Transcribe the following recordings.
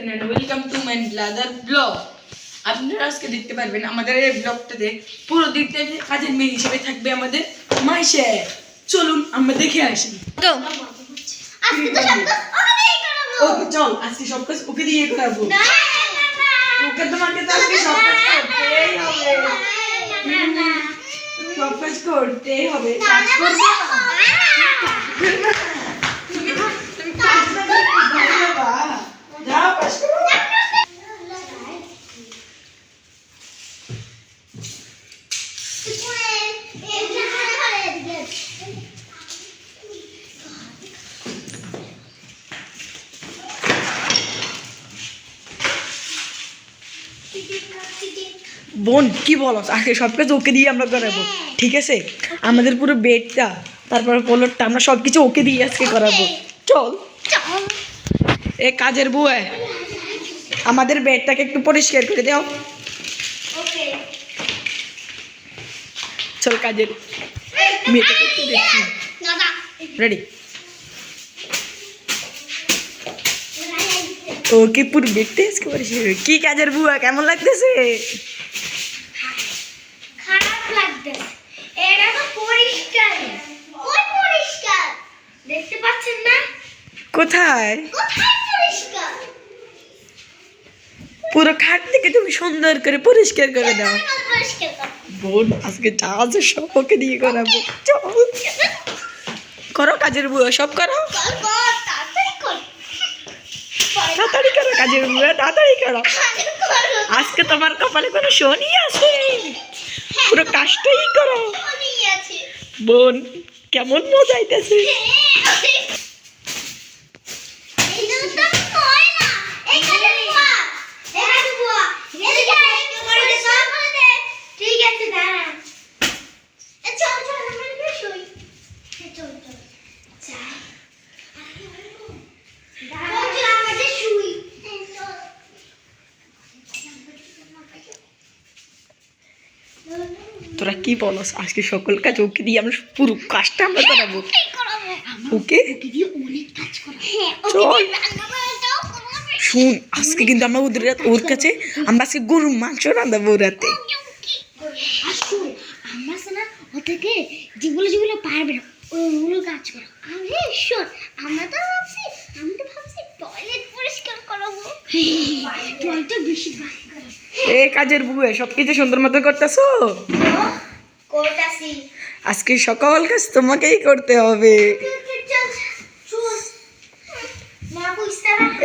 afternoon. Welcome to my brother vlog. আপনারা আজকে দেখতে পারবেন আমাদের এই ব্লগটাতে পুরো দিকটা কাজের মেয়ে হিসেবে থাকবে আমাদের মাইশা। চলুন আমরা দেখে আসি। ওকে চল আজকে সব কাজ ওকে দিয়ে করাবো। ওকে তোমাকে তো আজকে সব কাজ করতেই হবে। সব কাজ করতেই হবে। কাজ করবে তুমি কাজ না করলে বাবা যাও কাজ করো। বোন কি বলো আজকে সব কাজ ওকে দিয়ে আমরা করাবো, ঠিক আছে? আমাদের পুরো বেডটা তারপর ফ্লোরটা আমরা সব কিছু ওকে দিয়ে আজকে করাবো। চল এ কাজের বুয়া আমাদের বেডটাকে একটু পরিষ্কার করে দাও। চল কাজের মেয়েটাকে একটু দেখি। রেডি? ওকে পুরো বেডটা আজকে পরিষ্কার। কি কাজের বুয়া কেমন লাগতেছে? খারাপ লাগতেছে। এটা তো পরিষ্কার। কোন পরিষ্কার? দেখতে পাচ্ছেন না? কোথায়? কোথায় পরিষ্কার? পুরো খাট থেকে তুমি সুন্দর করে পরিষ্কার করে দাও। পরিষ্কার কর। বোন আজকে যা আছে সব ওকে দিয়ে করাবো। চল করো কাজের বুয়া, সব করো তাড়াতাড়ি কর। তাড়াতাড়ি করো কাজের বুয়া, তাড়াতাড়ি করো। আজকে তোমার কপালে কোনো শনি আছে, পুরো কাজটাই করো। বোন কেমন মজা আইতেছে। তোরা কি বলস আজকে সকল কাজ ওকে দিয়ে আমরা পুরো কাজটা আমরা করাবো। ওকে চল শুন আজকে কিন্তু আমরা ওর কাছে আমরা আজকে গরুর মাংস রান্ধাবো রাতে। যেগুলো পারবে না ওগুলো কাজ করো। আমরা তো ভাবছি টয়লেট পরিষ্কার করাবো। টয়লেটটা বেশি এই কাজের বুয়ে সব কিছু সুন্দর মতো করতেছো। আজকে সকল কাজ তোমাকেই করতে হবে।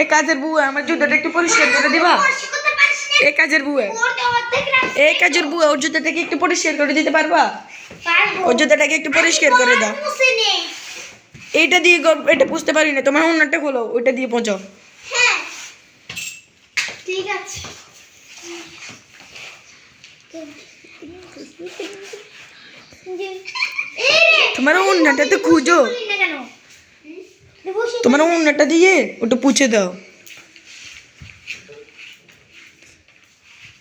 এই কাজের বুয়ে আমার জুতাটা একটু পরিষ্কার করে দিবা। এই কাজের বুয়ে ওর জুতাটাকে একটু পরিষ্কার করে দিতে পারবা? ওর জুতাটাকে একটু পরিষ্কার করে দাও। এইটা দিয়ে এটা বুঝতে পারি না, তোমার অন্যটা খোলো, ওইটা দিয়ে পৌঁছাও। হ্যাঁ ঠিক আছে। তোমার অন্যটা তো খুঁজো, তোমার অন্যটা দিয়ে ওটা পুছে দাও।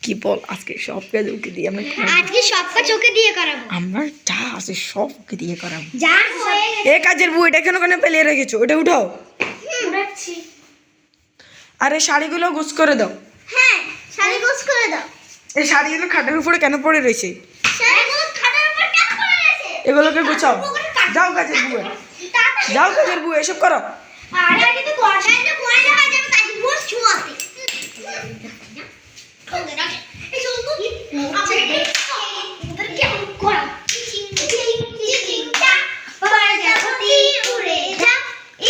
কি বল আজকে সব কাজ ওকে দিয়ে আমরা আজকে সব কাজ ওকে দিয়ে করাবো। আমরা যা আছে সব ওকে দিয়ে করাবো। যা হয়ে গেছে। এই কাজের বউ এটা কেন ফেলে রেখেছো? ওটা উঠাও। উঠাচ্ছি। আরে শাড়িগুলো গোছ করে দাও। হ্যাঁ শাড়ি গোছ করে দাও। এই শাড়িগুলো খাটের উপরে কেন পড়ে রয়েছে? শাড়িগুলো খাটের উপর কেন পড়ে আছে? এগুলোকে গোছাও। যাও কাজের বউ, যাও কাজের বউ, এসব করো। আরে আগে তো গড়াই না ময়লা হয়ে যাবে তাই বস ছুয়াতে। এই চল তো আমরা ওদের কেমন করা চিং টা বাবা জাতি উড়ে যা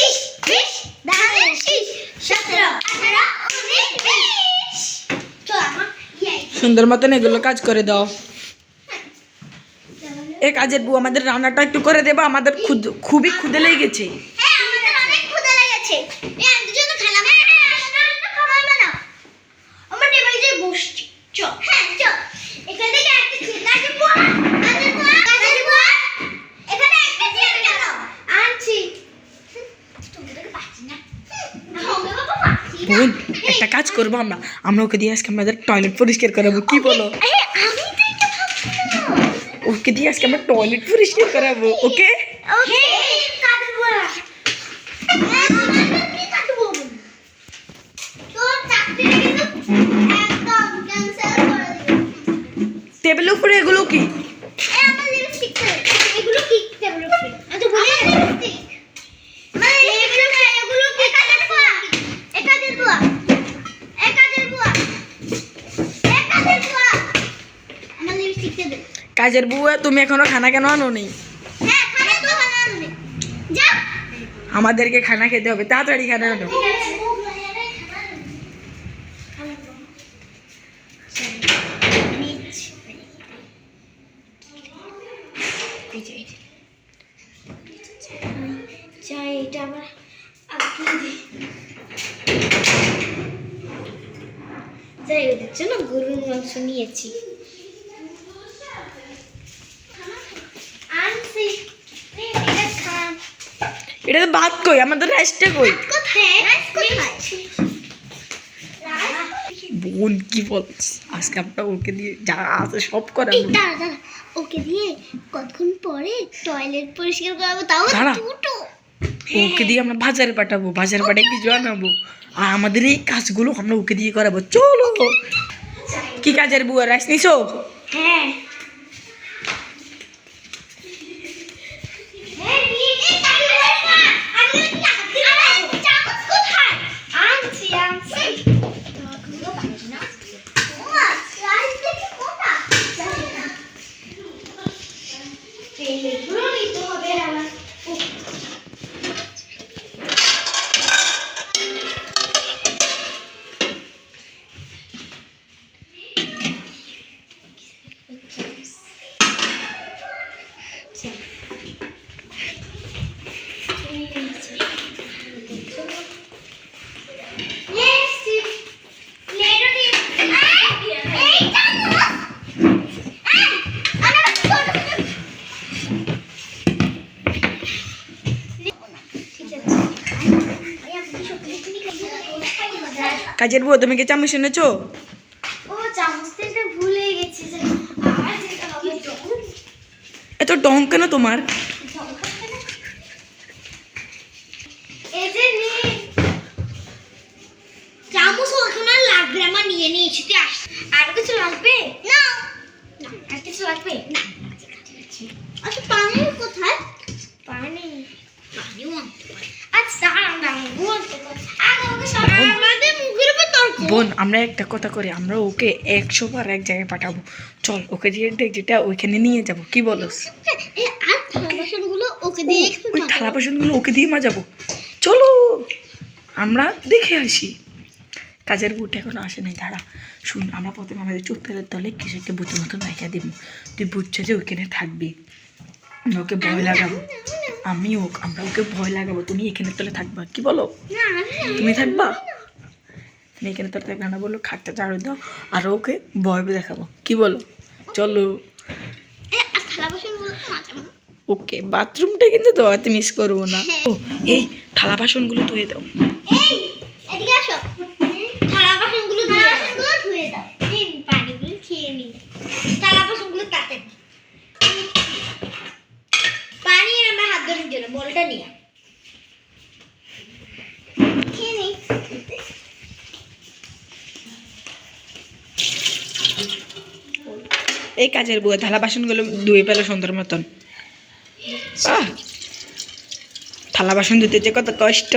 ইশ ইশ দাঁড়ে শীষ 17 18 19 20 চল মা সুন্দর মতন এগুলো কাজ করে দাও। এই কাজের বউ আমাদের রান্নাটা একটু করে দেবা, আমাদের খুবই ক্ষুধা লেগে গেছে। হ্যাঁ আমাদের অনেক ক্ষুধা লেগেছে। এই আমি জন্য খেলাম। রান্না খাওয়া না আমরা টেবিলে যে বসছি। চল হ্যাঁ চল এখান থেকে একটা চেয়ার আছে বল এখানে একটা চেয়ার কেন আনছি তুমি তো পাচ্ছি না হবে বাবা পাচ্ছি না। বোন একটা কাজ করবো আমরা আমরা ওকে দিয়ে আজকে আমাদের টয়লেট পরিষ্কার করাবো। কি বলো? আমি তো এটা ভাবছি না। ওকে দিয়ে আজকে আমরা টয়লেট পরিষ্কার করাবো। ওকে ওকে কাটবো বলা কি কাটবো তোর উপরে এগুলো কি? আমার লিপস্টিক এগুলো কি টেবিলের উপরে আচ্ছা বলে লিপস্টিক মানে এগুলো কি কাজের বুয়া আমার লিপস্টিক দে কাজের বুয়া তুমি এখনো খানা কেন আনো নি? হ্যাঁ খানা তো খানা আনবে যা আমাদেরকে খানা খেতে হবে, তাড়াতাড়ি খানা আনো। ঠিক আছে চাই এটা আবার আপনি যাই ওদের জন্য গরুর মাংস নিয়েছি আনছি এটা খান এটা তো ভাত কই, আমাদের রাইসটা কই? কোথায় বোন কি বল, আজকে আমরা ওকে দিয়ে যা আছে সব এই করাবো। দাঁড়া দাঁড়া ওকে দিয়ে কতক্ষণ পরে টয়লেট পরিষ্কার করাবো তাও দাঁড়া। দুটো ওকে দিয়ে আমরা বাজারে পাঠাবো, বাজারে পাঠিয়ে কিছু আনাবো, আর আমাদের এই কাজগুলো আমরা ওকে দিয়ে করাবো। চলো। কি কাজের বুয়া, রাইস নিছো? হ্যাঁ কাজের বুয়া তুমি কি চামচ এনেছো? ও চামচটা ভুলে গেছি যে আর যেটা হবে যখন এত ডং কেন তোমার? এই যে নে চামচ ওখানে আর লাগবে না, আমার নিয়ে নিয়েছি তুই আস আর কিছু লাগবে না আর কিছু লাগবে না আচ্ছা পানি কোথায় পানি আচ্ছা দাঁড়ান দাঁড়ান বলতে আমাদের মুখের উপর তর্ক বোন আমরা একটা কথা করি, আমরা ওকে 100 বার এক জায়গায় পাঠাবো। চল ওকে দিয়ে দেখ যেটা ওইখানে নিয়ে যাব, কি বলস? আর থালা বাসনগুলো ওকে দিয়ে ওই থালা বাসনগুলো ওকে দিয়ে মাজাবো। চলো আমরা দেখে আসি। কাজের বুট এখন আসে নাই, দাঁড়া শুন, আমরা প্রথমে আমাদের চোখের তলে কিছু একটা বুটের মতন রেখে দিব। তুই বুঝছে যে ওইখানে থাকবি, আমরা ওকে ভয় লাগাবো। আমরা ওকে ভয় লাগাবো, তুমি এখানে তলে থাকবা, কি বলো? তুমি থাকবা, তুমি এখানে তলে থাকবে না, বললো খাটটা ঝাড়ু দাও, আর ওকে ভয় দেখাবো, কি বলো? চলো। থালা বাসনগুলো মাজাবো ওকে, বাথরুমটা কিন্তু ধোয়াতে মিস করবো না। ও এই থালা বাসনগুলো ধুয়ে দাও। এই এদিকে আসো থালা বাসনগুলো ধুয়ে দাও নিন পানিগুলো খেয়ে নিন থালা বাসনগুলো কাটেন পানি আর আমার হাত ধরে দিল বলটা নিয়ে খেয়ে নিন এই কাজের বুয়া থালা বাসনগুলো ধুয়ে পেলো সুন্দর মতন। থালা বাসন ধুতে যে কত কষ্ট।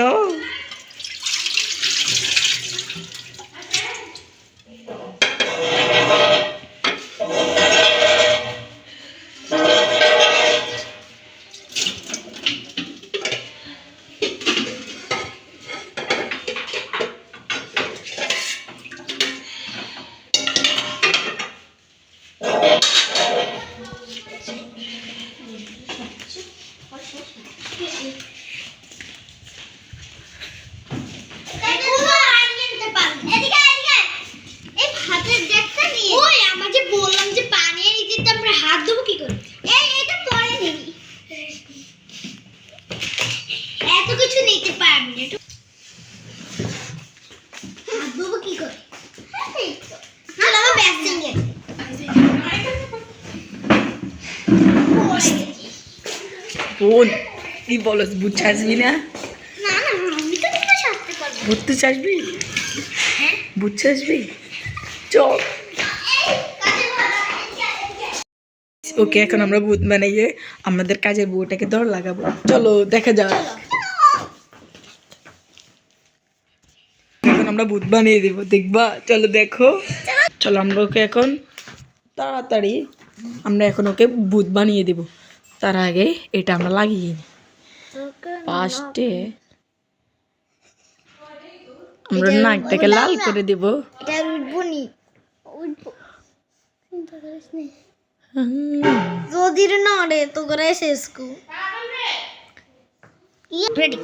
বোন কি বলস, বুঝতে আসবি না? বুঝতে চাসবি, বুঝতে আসবি, চল। ওকে এখন আমরা ভূত বানাইয়ে আমাদের কাজের বউটাকে দৌড় লাগাবো। চলো দেখা যাক। এখন আমরা ভূত বানিয়ে দিব, দেখবা? চলো দেখো। চলো আমরা ওকে এখন তাড়াতাড়ি আমরা এখন ওকে ভূত বানিয়ে দিব। তার আগে এটা আমরা লাগিয়ে নিই। ফার্স্টে আমরা নাকটাকে লাল করে দিব। এটা উঠবো নি, উঠবো যদি না রে তো করে শেষ কো রেডি।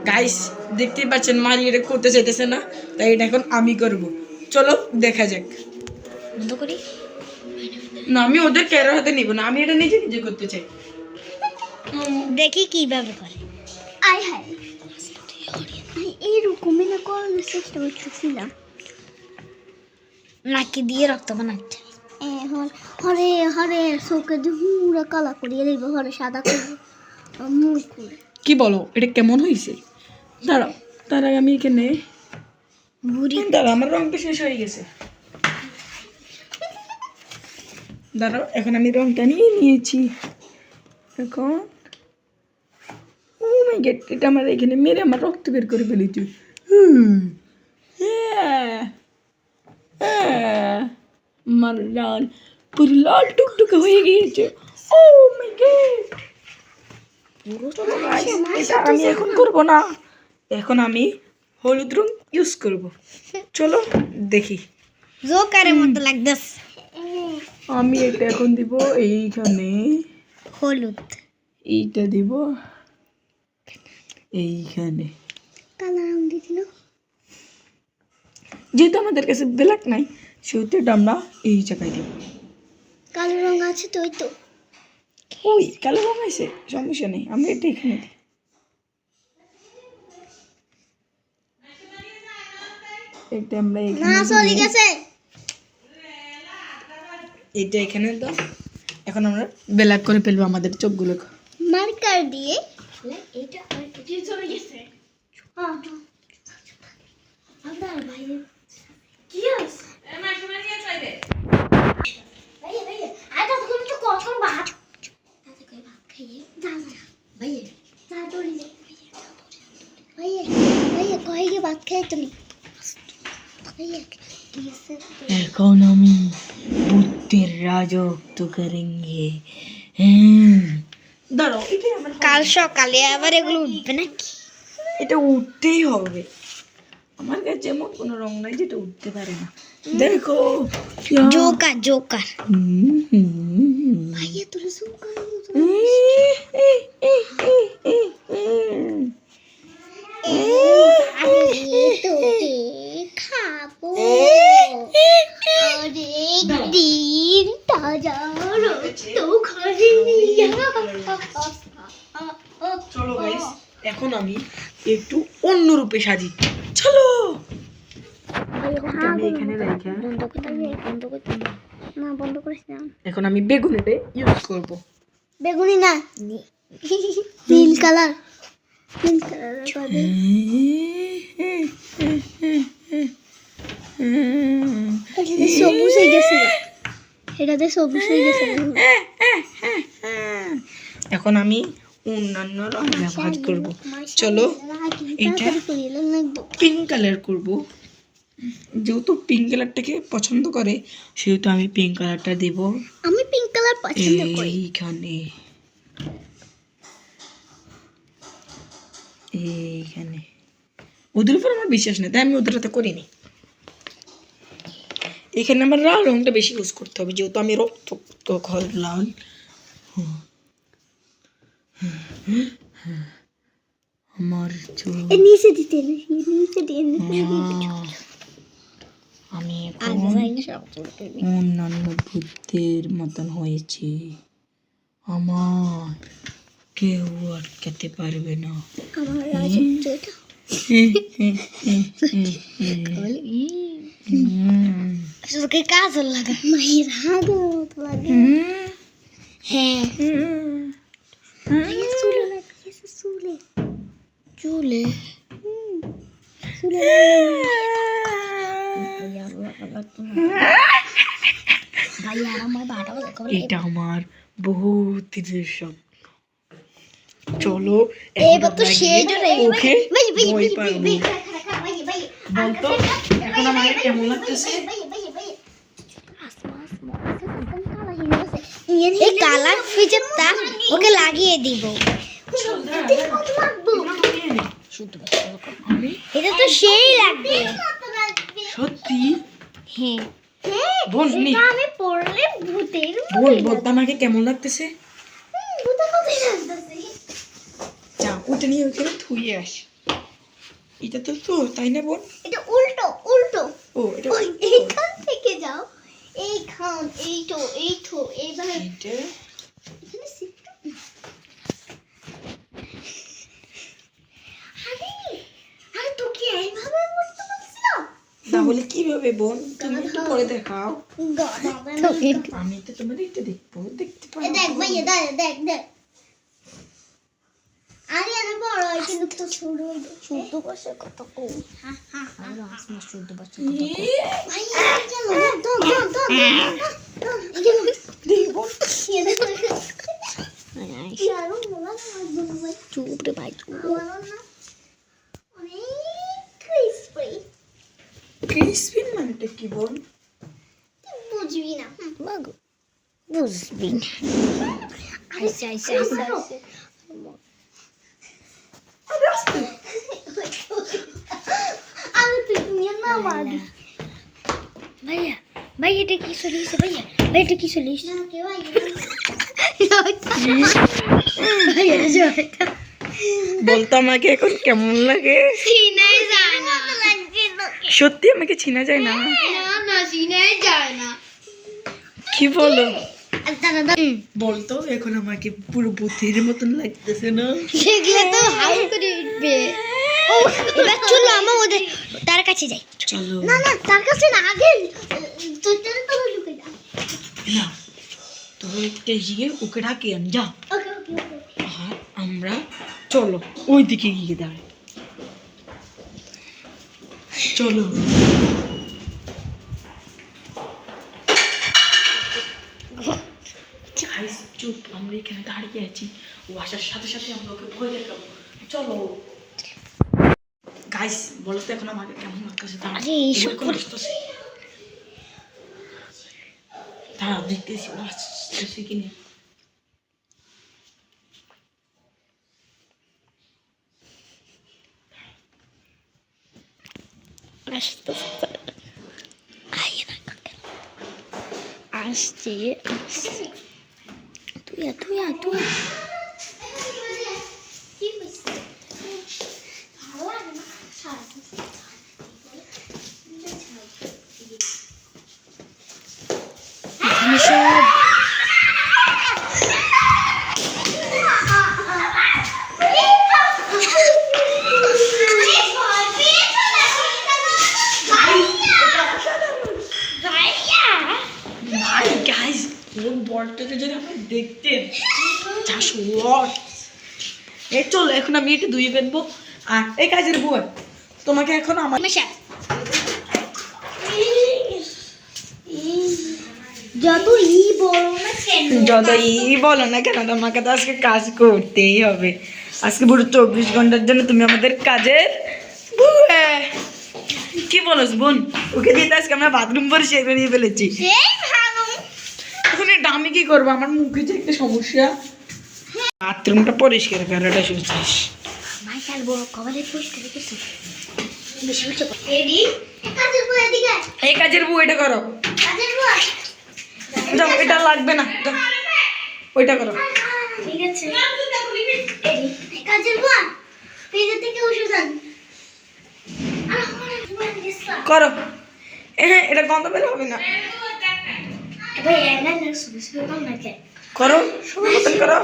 গাইস দেখতেই পাচ্ছেন মারি এটা করতে চাইতেছে না, তাই এটা এখন আমি করব। চলো দেখা যাক। বন্ধ করি না আমি ওদের ক্যারো হাতে নিব না, আমি এটা নিজে নিজে করতে চাই। দেখি কিভাবে করে। আয় হায় এইরকমই না করার চেষ্টা করতেছিলাম। নাকি দিয়ে রক্ত বানাচ্ছে। হরে হরে চোখে পুরো কালা করিয়ে দিব, হরে সাদা করবো মুখ করে। কি বলো এটা কেমন হয়েছে? দাঁড়াও, তার আগে আমি এখানে দাঁড়াও, আমার রংটা শেষ হয়ে গেছে। দাঁড়াও, এখন আমি রংটা নিয়ে নিয়েছি। এখন ও মাই গড, এটা আমার এখানে মেরে আমার রক্ত বের করে ফেলেছি। আমার লাল পুরো লাল টুকটুকে হয়ে গিয়েছে। ও মাই গড, এটা আমি এখন করব না, এখন আমি হলুদ রং ইউজ করব। চলো দেখি। জোকারের মতো লাগতেছে। আমি এটা এখন দিব এইখানে, হলুদ এইটা দিব এইখানে। কালো রং দিছিল, যেহেতু আমাদের কাছে ব্ল্যাক নাই সেহেতু এটা আমরা এই জায়গায় দিব। কালো রং আছে তো, ওই তো ওই কালো রং আছে, সমস্যা নেই, আমরা এটা এখানে দিই। এটা আমরা না এখানে চলে গেছে। এটা এখানে দাও। এখন আমরা ব্ল্যাক করে ফেলবো আমাদের চোখগুলোকে মার্কার দিয়ে। এটা আর কিছু চলে গেছে। আপনার ভাই কি আছে? ভাইয়া ভাইয়া আটা তুমি তো কখন ভাত তাতে কই ভাত খাইয়ে যা যা ভাইয়া যা দৌড়ি যা ভাইয়া ভাইয়া কই গিয়ে ভাত খাই তুমি ভাইয়া কি আছে? এখন আমি ভূতের রাজত্ব করেঙ্গে। দাঁড়াও, এটাই আমার কাল সকালে আবার এগুলো উঠবে নাকি? এটা উঠতেই হবে। আমার কাছে এমন কোনো রং নাই যেটা উঠতে পারে না। দেখো জোকার জোকার ভাইয়া তুমি জোকার আমি তোকে খাবো অনেক দিন তাজা রক্ত ঘরে নিয়ে। চলো গাইস, এখন আমি একটু অন্য রূপে সাজি। চলো আমি এখানে রাখা। না বন্ধ করিস না। এখন আমি বেগুনিটা ইউজ করব। বেগুনি না নীল কালার, নীল কালার পাবে। সবুজ হয়ে গেছে, এটাতে সবুজ হয়ে গেছে। এখন আমি অন্যান্য রং ব্যবহার করব। চলো এটা পিঙ্ক কালার করব। যেহেতু পিঙ্ক কালারটাকে পছন্দ করে সেহেতু আমি পিঙ্ক কালারটা দেব। আমি পিঙ্ক কালার পছন্দ করি। এইখানে এইখানে ওদের উপর আমার বিশ্বাস নেই, তাই আমি ওদের হাতে করিনি। এখানে আমার লাল রংটা বেশি ইউজ করতে হবে, যেহেতু আমি রক্ত লাল। আমার নিচে দিতে নিচে দিয়ে আমি এখন অন্যান্য ভূতের মতন হয়েছে, আমার কেউ আটকাতে পারবে না। আমার রাজত্বটা তোকে কাজল লাগা মায়ের হাত লাগে। হ্যাঁ চুলে লাগিয়েছে, চুলে চুলে চুলে এটা আমার বহুত রিলেশন। চলো এবার তো সেই জন্য ওকে ভাই ভাই ভয় ভাই পাবো। ভাই ভাই ভাই বলতো এখন আমার কেমন লাগতেছে? এই কালার ফিচারটা ওকে লাগিয়ে দিব। এটা তো সেই লাগবে। সত্যি হ্যাঁ বোন নি আমি পড়লে ভূতের বোন বলতো আমাকে কেমন লাগতেছে? ভূতের মতোই লাগতেছে। যা ওটা নিয়ে ওখানে থুয়ে আস। এটা তো তো তাই না বোন? এটা উল্টো উল্টো। ও এটা ওই এইখান থেকে যাও, এইখান এইটো এইভাবে এটা এখানে শিফট। আরে আরে তো কি এইভাবে করতে পারছিস? তাহলে কিভাবে বোন তুমি একটু পরে দেখাও। দেখ আমি তো তোমার এটা দেখতে পাবো। ভাইয়া দেখ আরে আরে বড় হয় কিন্তু তো ছোট ছোট বসে কত কম। আরে আসমা ছোট বসে কত কম। ভাইয়া চলো দম দেখি বোন শারু মোলা ভাই চুপ রে ভাই চুপ অনেক ক্রিসপি। ক্রিসপি মানেটা কি বোন? বুঝবি না মাগো বুঝবি না। আইসা আমি তো নিয়ে না মারি। ভাইয়া এটা কি চলিয়েছে? ভাইয়া এটা কি চলিয়েছে? বলতো আমাকে এখন কেমন লাগে? চিনাই যায় না। সত্যি আমাকে চিনা যায় না? না চিনাই যায় না। কি বলো? দাদা বলতো এখন আমাকে পুরো ভূতের মতন লাগতেছে না? দেখলে তো হাউল করে উঠবে। এবার চলো আমরা ওদের তার কাছে যাই। চলো না তার কাছে না, আগে তোর তো লুকে যা। না তো একটা গিয়ে ওকে ডাকি আন যা। ওকে আর আমরা চলো ওই দিকে গিয়ে দাঁড়াই। চলো Guys, চুপ আমরা এখানে দাঁড়িয়ে আছি। ও আসার সাথে সাথে আমরা ওকে ভয় দেখাবো। চলো গাইস বলো তো এখন আমাকে কেমন লাগতেছে? আরে এইসব দাঁড়া দেখতেছি ও আসতেছে কিনা। আসছে তুই সব গাইস ওর বলটাকে যদি আপনি দেখতেন যা শর্ট। এই চলো এখন আমি এটা ধুয়ে ফেলবো। আর এই কাজের বুয়া তোমাকে এখন আমার যত ই বলো না কেন, যতই বলো না কেন তোমাকে তো আজকে কাজ করতেই হবে। আজকে পুরো 24 ঘন্টার জন্য তুমি আমাদের কাজের বুয়া। কি বলো বোন? ওকে দিয়ে তো আজকে আমরা বাথরুম পরিষ্কার করিয়ে ফেলেছি। সেই ভালো। এখন এটা আমি কি করবো? আমার মুখে যে একটা সমস্যা। বাথরুমটা পরিষ্কার করাটা শুনছিস? ভাই কাল বড় কভারে পরিষ্কার করছি বেশি বেশি রেডি। কাজের বউ এদিকে এই কাজের বউ এটা করো। কাজের বউ যাও এটা লাগবে না যাও, ওইটা করো। ঠিক আছে রেডি। কাজের বউ পেজে থেকে ওষুধ আন। আর আমার বুয়া দিছা করো। হ্যাঁ এটা গন্ধ বের হবে না। ভাই এনা না সুবিস কম না কে করো সময় মতন করো।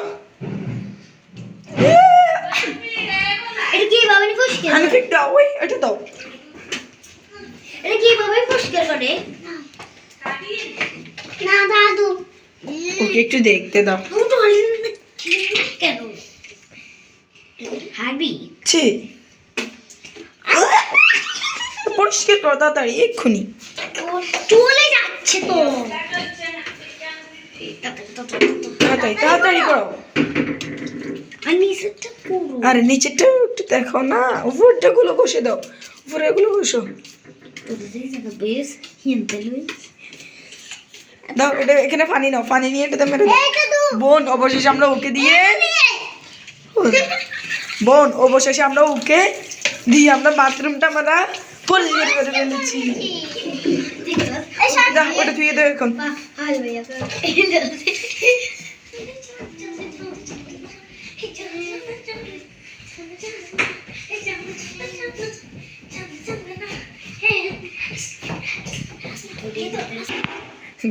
এটা কি ভাবে পরিষ্কার আমি ঠিক দাও ওই এটা দাও। এটা কি ভাবে পরিষ্কার করে? না দাদু ওকে একটু দেখতে দাও। দুটো কেন হাবি ছি পরিষ্কার করো তাড়াতাড়ি এক্ষুনি। চলে যাচ্ছে তো। তাড়াতাড়ি তাড়াতাড়ি করো। আর নিচেরটা পুরো আরে নিচেরটা একটু দেখো না, উপরটা গুলো ঘষে দাও, উপরে এগুলো ঘষো বেশ হিনতে লই দাও। এটা এখানে পানি নাও, পানি নিয়ে এটাতে মেরে দাও। এইটা তো বোন অবশেষে আমরা ওকে দিয়ে বোন অবশেষে আমরা ওকে দিয়ে আমরা বাথরুমটা আমরা পরিষ্কার করে ফেলেছি। এই সব দাও ওটা ধুয়ে দাও এখন। আরে ভাইয়া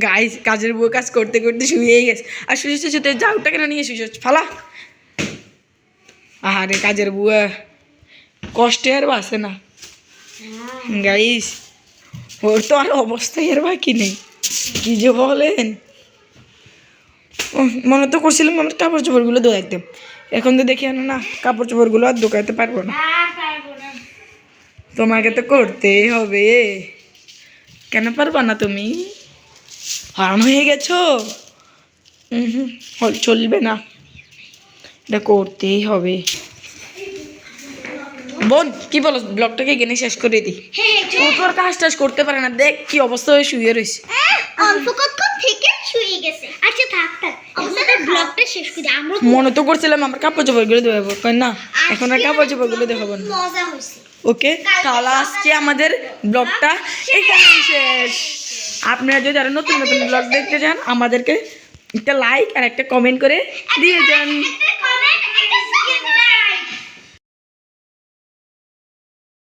গাইস কাজের বউ কাজ করতে করতে শুয়েই গেছে, আর শুয়ে শুতে যাওটা কেন নিয়ে শুয়ে ফালা। আরে কাজের বুয়া কষ্টে আর বাসে না গাইস, ওর তো আর অবস্থাই আর বাকি নেই, কি যে বলেন। মনে তো করছিলাম আমার কাপড় চোপড়গুলো ধোয়াইতে, এখন তো দেখি না কাপড় চোপড়গুলো আর ধোকাইতে পারবো না। তোমাকে তো করতেই হবে, কেন পারবা না তুমি? হারাম হয়ে গেছো, চলবে না, এটা করতেই হবে। বোন কি বলো, ব্লগটাকে এখানে শেষ করে দিই। ও তো আর কাজ টাজ করতে পারে না, দেখ কি অবস্থা হয়ে শুয়ে রয়েছে। অল্প কতক্ষণ থেকে শুয়ে গেছে। আচ্ছা থাক থাক, আমাদের ব্লগটা শেষ করে দিই। আমরা মনে তো করছিলাম আমার কাপড় চোপড়গুলো দেখাবো, না এখন আর কাপড় চোপড়গুলো দেখাবো না। মজা হয়েছে। ওকে, তাহলে আজকে আমাদের ব্লগটা এখানেই শেষ। আপনারা যদি আরো নতুন নতুন ব্লগ দেখতে চান আমাদেরকে একটা লাইক আর একটা কমেন্ট করে দিয়ে যান।